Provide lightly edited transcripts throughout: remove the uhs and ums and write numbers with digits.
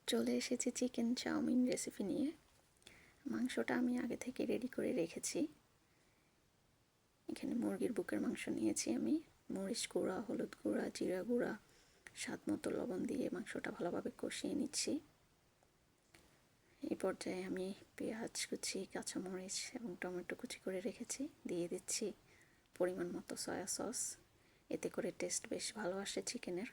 চলে এসেছি chicken chowmein recipe নিয়ে। মাংসটা আমি আগে থেকে রেডি করে রেখেছি। এখানে মুরগির বুকের মাংস নিয়েছি আমি। মরিচ গুঁড়া, হলুদ গুঁড়া, জিরা গুঁড়া, স্বাদ মতো লবণ দিয়ে মাংসটা ভালোভাবে কষিয়ে নিচ্ছি। এই পর্যায়ে আমি পেঁয়াজ কুচি, কাঁচামরিচ এবং টমেটো কুচি করে রেখেছি, দিয়ে দিচ্ছি পরিমাণ মতো সয়া সস। এতে করে টেস্ট বেশ ভালো আসে চিকেনের।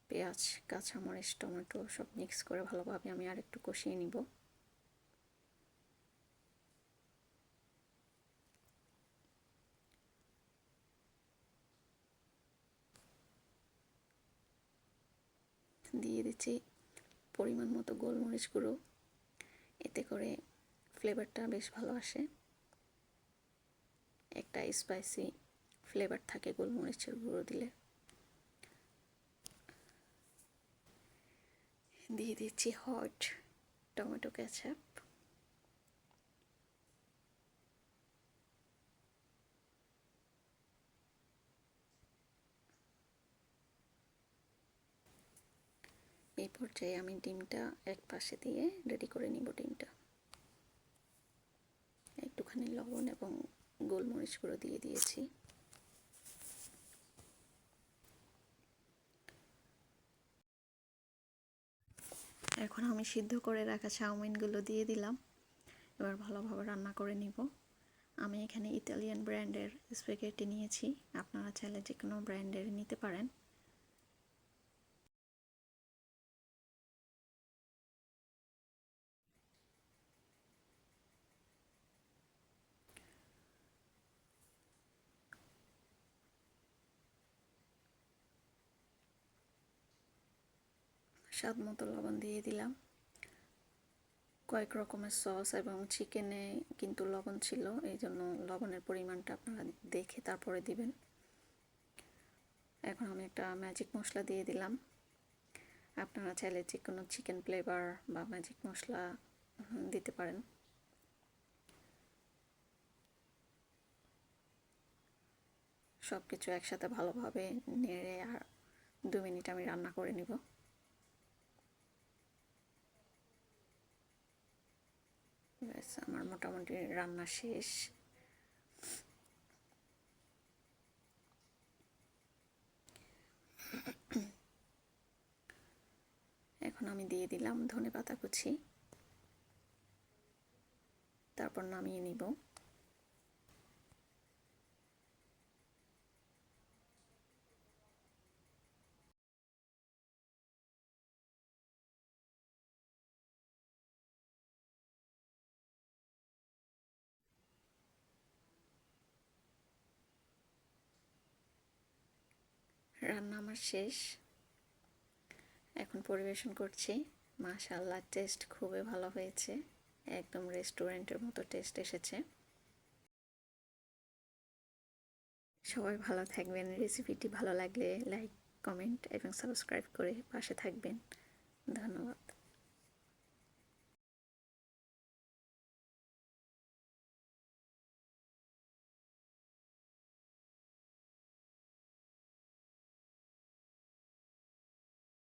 পেঁয়াজ, কাঁচামরিচ, টমেটো সব মিক্স করে ভালোভাবে আমি আরেকটু কষিয়ে নিব। দিয়ে দিচ্ছি পরিমাণ মতো গোলমরিচ গুঁড়ো। এতে করে ফ্লেভারটা বেশ ভালো আসে। একটা স্পাইসি ফ্লেভার থাকে গোলমরিচের গুঁড়ো দিলে। দিয়ে দিচ্ছি হট টমেটো কেচাপ। এই পর্যায়ে আমি ডিমটা এক পাশে দিয়ে রেডি করে নিব। ডিমটা একটুখানি লবণ এবং গোলমরিচ গুঁড়ো দিয়ে দিয়েছি। এখন আমি সিদ্ধ করে রাখা চাউমিনগুলো দিয়ে দিলাম। এবার ভালোভাবে রান্না করে নিব। আমি এখানে ইতালিয়ান ব্র্যান্ডের স্প্যাগেটি নিয়েছি, আপনারা চাইলে যে কোনো ব্র্যান্ডের নিতে পারেন। স্বাদ মতো লবণ দিয়ে দিলাম। কয়েক রকমের সস এবং চিকেনে কিন্তু লবণ ছিল, এই জন্য লবণের পরিমাণটা আপনারা দেখে তারপরে দিবেন। এখন আমি একটা ম্যাজিক মশলা দিয়ে দিলাম। আপনারা চাইলে যে কোনো চিকেন ফ্লেভার বা ম্যাজিক মশলা দিতে পারেন। সব কিছু একসাথে ভালোভাবে নেড়ে আর 2 মিনিট আমি রান্না করে নিব। ব্যাস, আমার মোটামুটি রান্না শেষ। এখন আমি দিয়ে দিলাম ধনেপাতা কুচি, তারপর নামিয়ে নিব। রান্না আমার শেষ, এখন পরিবেশন করছি। মাশাআল্লাহ, টেস্ট খুবই ভালো হয়েছে, একদম রেস্টুরেন্টের মতো টেস্ট এসেছে। সবাই ভালো থাকবেন। রেসিপিটি ভালো লাগলে লাইক, কমেন্ট এবং সাবস্ক্রাইব করে পাশে থাকবেন। ধন্যবাদ।